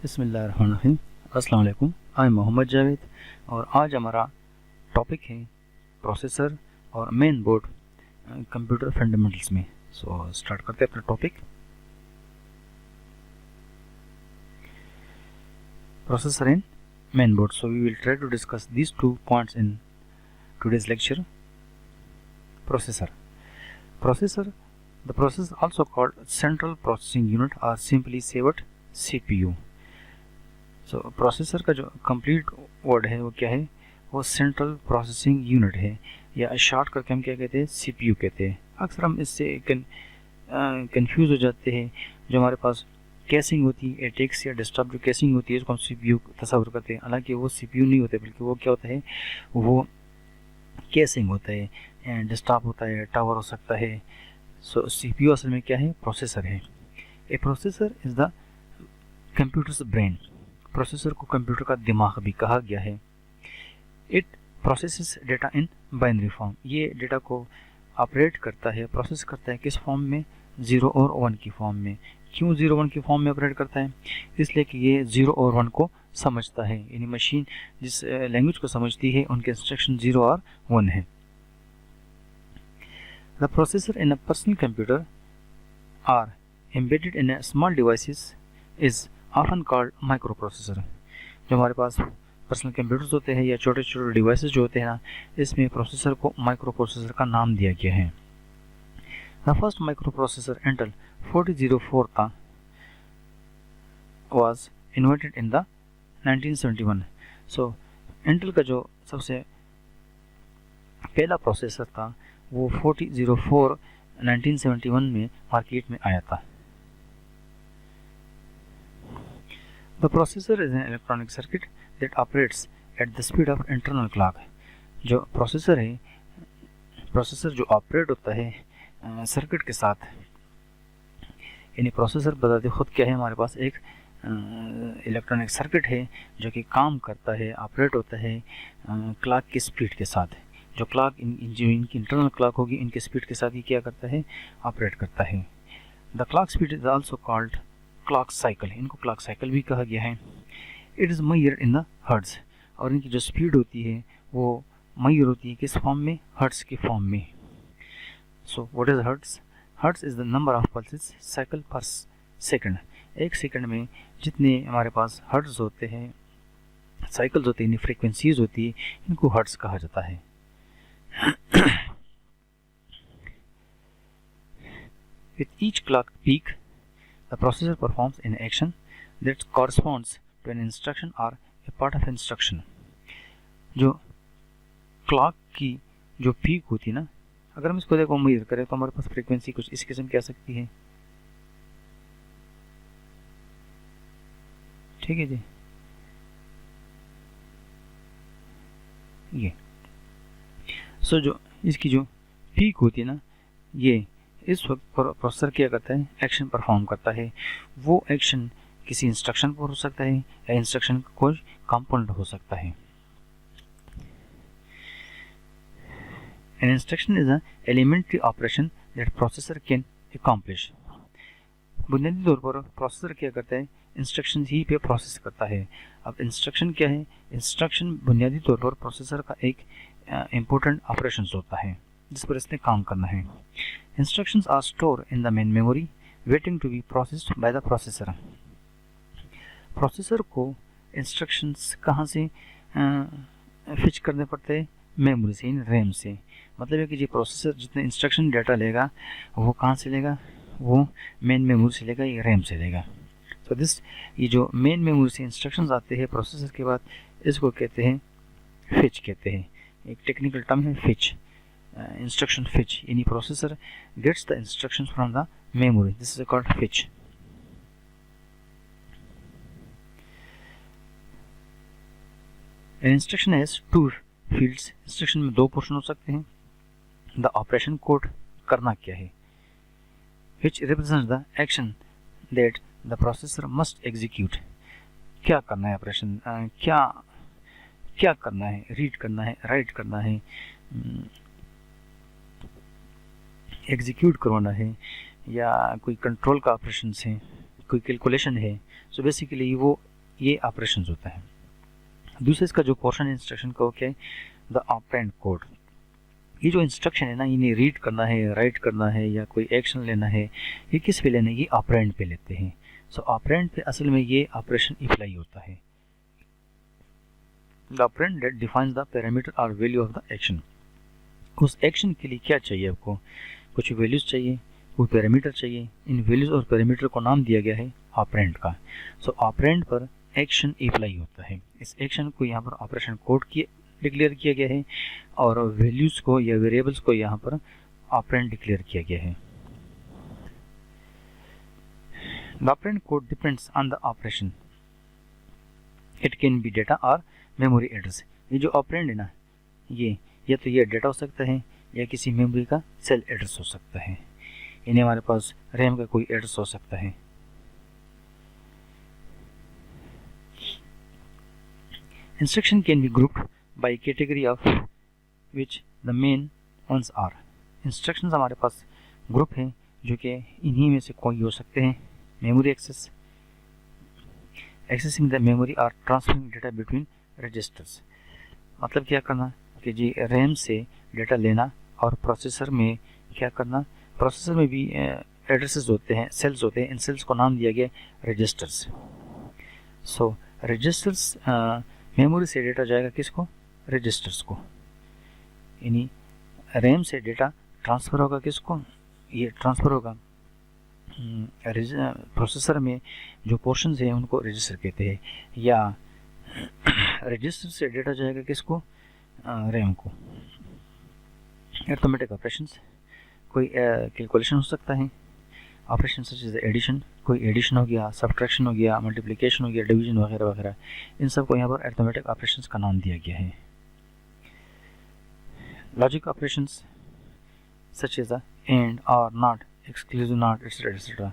बिस्मिल्लाहिर्रहमानिर्रहीम। अस्सलाम वालेकुम। आई एम मोहम्मद जावेद और आज हमारा टॉपिक है प्रोसेसर और मेन बोर्ड कंप्यूटर फंडामेंटल्स में। सो स्टार्ट करते हैं अपना topic. Processor and main board. So we will try to discuss these two points in today's lecture. Processor. The processor also called central processing unit or simply said CPU. So processor का जो complete word है वो क्या है, वो central processing unit है, या short करके हम क्या कहते हैं, CPU कहते हैं। अक्सर हम इससे कंफ्यूज हो जाते हैं। जो हमारे पास कैसिंग होती है, एटेक्स या डेस्कटॉप जो कैसिंग होती है उसको हम CPU तस्वर करते हैं, हालांकि वो CPU नहीं होते, बल्कि वो क्या होता है, वो कैसिंग होता है, डेस्कटॉप होता है, टावर हो सकता है। सो CPU असल में क्या है, प्रोसेसर है। A processor is the computer's brain. Processor को कंप्यूटर का दिमाग भी कहा गया है। It processes data in binary form. ये डेटा को ऑपरेट करता है, प्रोसेस करता है किस फॉर्म में, 0 और 1 की फॉर्म में। क्यों 0 1 की फॉर्म में ऑपरेट करता है, इसलिए कि ये 0 और 1 को समझता है। यानी मशीन जिस लैंग्वेज को समझती है उनके इंस्ट्रक्शन 0 और 1 है। The processor in a personal computer or embedded in small devices is often called microprocessor. जो हमारे पास पर्सनल कंप्यूटर्स होते हैं या छोटे छोटे डिवाइसेस जो होते हैं ना, इसमें प्रोसेसर को माइक्रो प्रोसेसर का नाम दिया गया है। The first micro processor Intel 4004 था was invented in the 1971। So Intel का जो सबसे पहला प्रोसेसर था वो 4004 1971 में मार्केट में आया था। The processor is an electronic circuit that operates at the speed of internal clock। जो प्रोसेसर है, प्रोसेसर जो ऑपरेट होता है सर्किट के साथ, यानी प्रोसेसर बताते खुद क्या है, हमारे पास एक इलेक्ट्रॉनिक सर्किट है जो कि काम करता है, ऑपरेट होता है क्लॉक की स्पीड के साथ। जो क्लॉक जो इनकी इंटरनल क्लॉक होगी, इनके स्पीड के साथ ये क्या करता है, ऑपरेट करता है। The clock speed is also called clock cycle. इनको क्लॉक साइकिल भी कहा गया है। It is measured in the hertz. और इनकी जो स्पीड होती है वो मेजर होती है किस फॉर्म में, हर्ट्ज के फॉर्म में। So what is hertz? Hertz is the number of pulses cycle पर सेकंड। एक सेकंड में जितने हमारे पास हर्ट्ज होते हैं, साइकिल्स होते हैं, फ्रीक्वेंसीज होती है, इनको हर्ट्ज कहा जाता है। With each clock peak the processor performs an action that corresponds to an instruction or a part of instruction। जो क्लॉक की जो पीक होती है ना, अगर हम इसको देखो मेजर करें तो हमारे पास फ्रीक्वेंसी कुछ इस किस्म की आ सकती है। ठीक है जी, ये सो जो इसकी जो पीक होती है ना, ये इस वक्त प्रोसेसर क्या करता है, एक्शन परफॉर्म करता है। वो एक्शन किसी इंस्ट्रक्शन पर हो सकता है या इंस्ट्रक्शन का कोई कंपोनेंट हो सकता है। An instruction is an elementary operation that processor can accomplish। बुनियादी तौर पर प्रोसेसर क्या करता है, इंस्ट्रक्शन ही पे प्रोसेस करता है। अब इंस्ट्रक्शन क्या है, इंस्ट्रक्शन बुनियादी तौर पर प्रोसेसर का एक इम्पोर्टेंट ऑपरेशन होता है जिस पर इसने काम करना है। Instructions are stored in the main memory waiting to be processed by the processor। Processor को इंस्ट्रक्शंस कहाँ से फिच करने पड़ते हैं, मेमोरी से, इन रैम से। मतलब है कि जी प्रोसेसर जितने इंस्ट्रक्शन डाटा लेगा वो कहाँ से लेगा, वो मेन मेमोरी से लेगा या रैम से लेगा। तो ये जो मेन मेमोरी से इंस्ट्रक्शंस आते हैं प्रोसेसर के बाद, इसको कहते हैं फिच कहते हैं। एक टेक्निकल टर्म है फिच, instruction fetch। यानी processor gets the instructions from the memory, this is called fetch। An instruction has two fields। Instruction में दो पोर्शन हो सकते हैं। the operation code, करना क्या है, which represents the action that the processor must execute। क्या करना है ऑपरेशन, क्या करना है, रीड करना है, राइट करना है, एग्जीक्यूट करवाना है, या कोई कंट्रोल का ऑपरेशन है, कोई कैलकुलेशन है। सो बेसिकली वो ये ऑपरेशंस होता है। दूसरा इसका जो पोर्शन है इंस्ट्रक्शन का वो क्या है, द ऑपरेंड कोड। ये जो इंस्ट्रक्शन है ना, इन्हें रीड करना है, राइट करना है या कोई एक्शन लेना है, ये किस पे लेना है, ये ऑपरेंड पे लेते हैं। सो ऑपरेंड पे असल में ये ऑपरेशन अप्लाई होता है। The operand that defines the parameter और वैल्यू ऑफ द एक्शन। उस एक्शन के लिए क्या चाहिए आपको, कुछ वैल्यूज चाहिए, कोई पैरामीटर चाहिए। इन वैल्यूज और पैरामीटर को नाम दिया गया है ऑपरेंड का। सो ऑपरेंड पर एक्शन अप्लाई होता है। इस एक्शन को यहाँ पर ऑपरेशन कोड किए डिक्लेयर किया गया है और वैल्यूज को या वेरिएबल्स को यहाँ पर ऑपरेंड डिक्लेयर किया गया है। The operand code depends on the operation. It can be data और मेमोरी एड्रेस। ये जो ऑपरेंड है ना, ये या तो ये डेटा हो सकता है या किसी मेमोरी का सेल एड्रेस हो सकता है। इन्हें हमारे पास रैम का कोई एड्रेस हो सकता है। Instruction can be grouped by category of which the main ones are. Instructions हमारे पास ग्रुप हैं जो कि इन्हीं में से कोई हो सकते हैं। Memory access, accessing the memory और ट्रांसफरिंग डेटा बिटवीन रजिस्टर्स। मतलब क्या करना कि जी रैम से डेटा लेना और प्रोसेसर में क्या करना, प्रोसेसर में भी एड्रेसेस होते हैं, सेल्स होते हैं। इन सेल्स को नाम दिया गया रजिस्टर्स। सो रजिस्टर्स, मेमोरी से डेटा जाएगा किसको, रजिस्टर्स को। यानी रैम से डेटा ट्रांसफ़र होगा किसको, ये ट्रांसफ़र होगा प्रोसेसर में जो पोर्शंस हैं उनको रजिस्टर कहते हैं। या रजिस्टर से डेटा जाएगा किसको, रैम को। अरिथमेटिक ऑपरेशंस, कोई कैलकुलेशन हो सकता है। ऑपरेशन सच इज एडिशन, कोई एडिशन हो गया, सब्ट्रैक्शन हो गया, मल्टीप्लिकेशन हो गया, डिवीजन वगैरह वगैरह, इन सब को यहाँ पर अरिथमेटिक ऑपरेशंस का नाम दिया गया है। Logic operations such is the and or not, exclusive not, etcetera etcetera.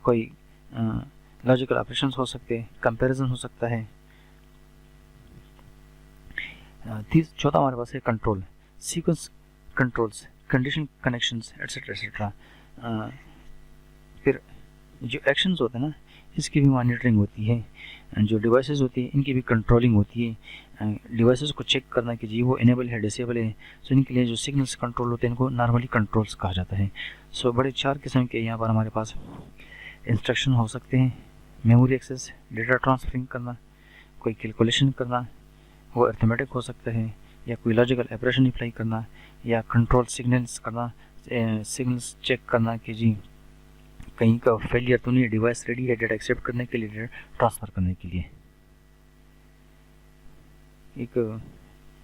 कोई लॉजिकल ऑपरेशंस हो सकते हैं, कंपैरिजन हो सकता है। चौथा हमारे पास है control, sequence controls, condition connections etcetera etcetera. फिर जो एक्शंस होते हैं ना, इसकी भी मॉनिटरिंग होती है। जो डिवाइसेस होती है इनकी भी कंट्रोलिंग होती है। डिवाइसेस को चेक करना कि जी वो इनेबल है, डिसेबल है। सो इनके लिए जो सिग्नल्स कंट्रोल होते हैं इनको नॉर्मली कंट्रोल्स कहा जाता है। सो बड़े 4 किस्म के यहाँ पर हमारे पास इंस्ट्रक्शन हो सकते हैं। मेमोरी एक्सेस, डेटा ट्रांसफरिंग करना, कोई कैलकुलेशन करना, वो अरिथमेटिक हो सकता है, या कोई लॉजिकल ऑपरेशन अप्लाई करना, या कंट्रोल सिग्नल्स करना, सिग्नल्स चेक करना कि जी कहीं का फेलियर तो नहीं, डिवाइस रेडी है डेटा एक्सेप्ट करने के लिए, डेटा ट्रांसफ़र करने के लिए। एक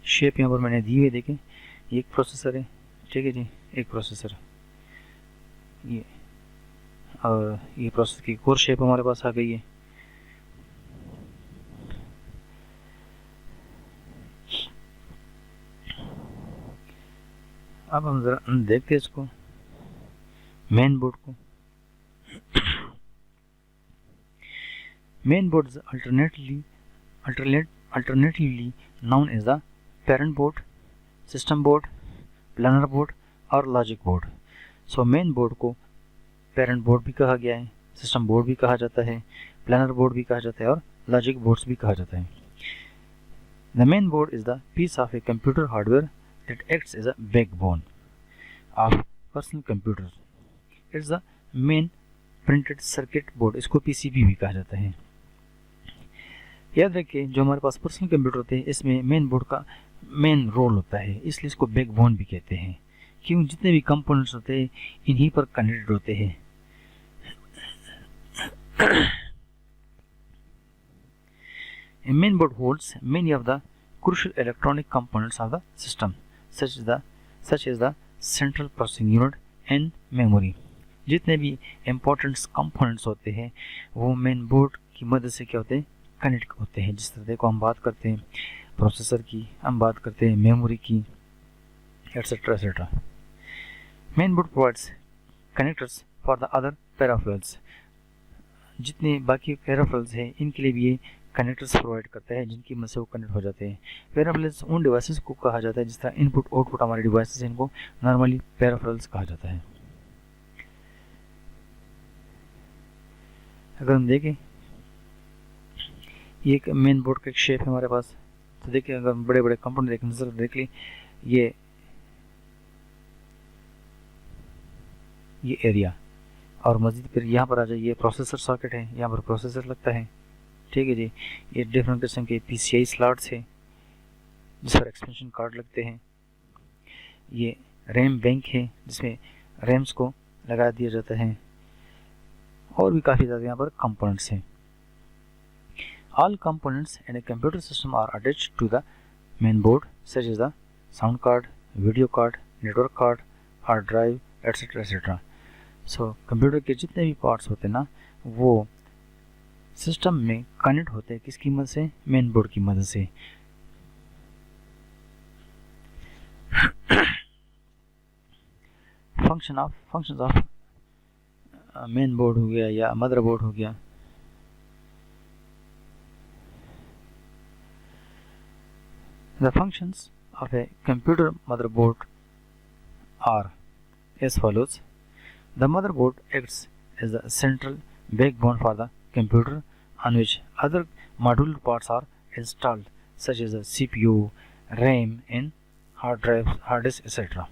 शेप यहाँ पर मैंने दी हुई, देखें ये एक प्रोसेसर है, ठीक है जी, एक प्रोसेसर ये, और ये प्रोसेसर की कोर शेप हमारे पास आ गई है। अब हम ज़रा देखते हैं इसको, मेन बोर्ड को। Main board alternatively known as the parent board, system board, planar board और logic board। So main board को पेरेंट बोर्ड भी कहा गया है, सिस्टम बोर्ड भी कहा जाता है, प्लानर बोर्ड भी कहा जाता है और लॉजिक बोर्ड्स भी कहा जाता है। The main board is the piece of a computer hardware that acts as a backbone of personal computer. It's the main printed circuit board, इसको पीसीबी भी कहा जाता है। याद रखिए जो हमारे पास पर्सनल कंप्यूटर होते हैं इसमें मेन बोर्ड का मेन रोल होता है, इसलिए इसको बैकबोन भी कहते हैं। क्यों, जितने भी कंपोनेंट्स होते हैं इन्हीं पर कनेक्टेड होते हैं। A main board holds many of the crucial electronic components of the system, such as the central processing unit and memory। जितने भी इम्पोर्टेंट कंपोनेंट्स होते हैं वो मेन बोर्ड की मदद से क्या होते हैं, कनेक्ट होते हैं। जिस तरह को हम बात करते हैं प्रोसेसर की, हम बात करते हैं मेमोरी की, etcetera etcetera. Main board provides connectors for the other peripherals. जितने बाकी पेराफेरल्स हैं इनके लिए भी ये कनेक्टर्स प्रोवाइड करता है जिनकी मदद से वो कनेक्ट हो जाते हैं। पेराफेरल्स उन डिवाइसेस को कहा जाता है जिस तरह इनपुट आउटपुट हमारे डिवाइसेस हैं, इनको नॉर्मली पेराफेरल्स कहा जाता है। अगर हम देखें ये एक मेन बोर्ड का एक शेप है हमारे पास। तो देखिए अगर बड़े बड़े कंपोनेंट देख नजर देख ली, ये एरिया, और मजीद फिर यहाँ पर आ जाए, ये प्रोसेसर सॉकेट है, यहाँ पर प्रोसेसर लगता है, ठीक है जी। ये डिफरेंट किस्म के PCI स्लॉट्स है जिस पर एक्सपेंशन कार्ड लगते हैं। ये रैम बैंक है जिसमें रैम्स को लगा दिया जाता है, और भी काफ़ी ज़्यादा यहाँ पर कंपोनेंट्स हैं। All components in a computer system are attached to the main board, such as the sound card, video card, network card, hard drive, etc. etc. So computer के जितने भी पार्ट्स होते हैं ना, वो सिस्टम में कनेक्ट होते हैं किसकी मदद से? मेन बोर्ड की मदद से। फंक्शंस ऑफ मेन बोर्ड हो गया या मदर बोर्ड हो गया। The functions of a computer motherboard are as follows. The motherboard acts as the central backbone for the computer, on which other modular parts are installed, such as the CPU, RAM, and hard drive, hard disk, etc.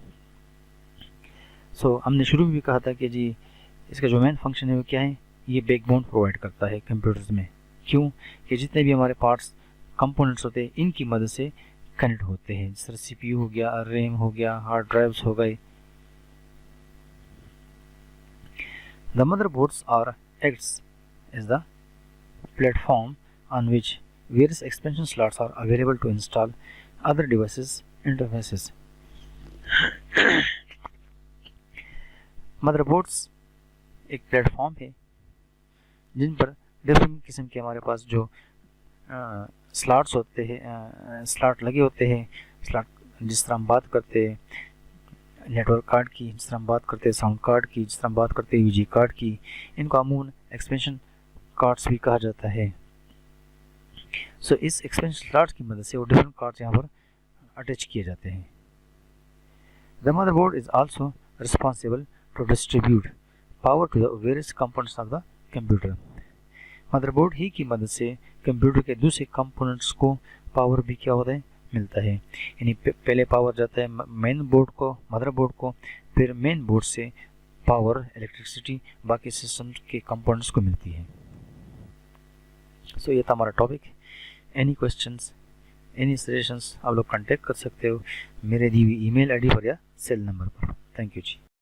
So हमने शुरू में भी कहा था कि जी इसका जो main function है वो क्या है? ये बैकबोन प्रोवाइड करता है कंप्यूटर्स में। क्यों? कि जितने भी हमारे पार्ट्स कंपोनेंट्स होते हैं इनकी मदद से कनेक्ट होते हैं, जिस तरह CPU हो गया, रैम हो गया, हार्ड ड्राइव्स हो गए। The motherboards are acts as the platform on which various expansion slots are available to install other devices interfaces. Motherboards एक प्लेटफॉर्म है जिन पर डिफरेंट किस्म के हमारे पास जो स्लॉट्स होते हैं, स्लॉट लगे होते हैं। स्लॉट जिस तरह हम बात करते हैं नेटवर्क कार्ड की, जिस तरह हम बात करते हैं साउंड कार्ड की, जिस तरह हम बात करते हैं यूजी कार्ड की, इनको अमूमन एक्सपेंशन कार्ड्स भी कहा जाता है। सो इस एक्सपेंशन स्लॉट्स की मदद से वो डिफरेंट कार्ड्स यहाँ पर अटैच किए जाते हैं। The motherboard is also responsible to distribute power to the various components of the computer. Motherboard ही की मदद से कंप्यूटर के दूसरे कंपोनेंट्स को पावर भी क्या होता है? मिलता है। यानी पहले पावर जाता है मेन बोर्ड को, मदरबोर्ड को, फिर मेन बोर्ड से पावर इलेक्ट्रिसिटी बाकी सिस्टम के कंपोनेंट्स को मिलती है। सो ये था हमारा topic. Any questions, any suggestions आप लोग कांटेक्ट कर सकते हो मेरे दी हुई ईमेल आईडी पर या सेल नंबर पर। Thank you ji.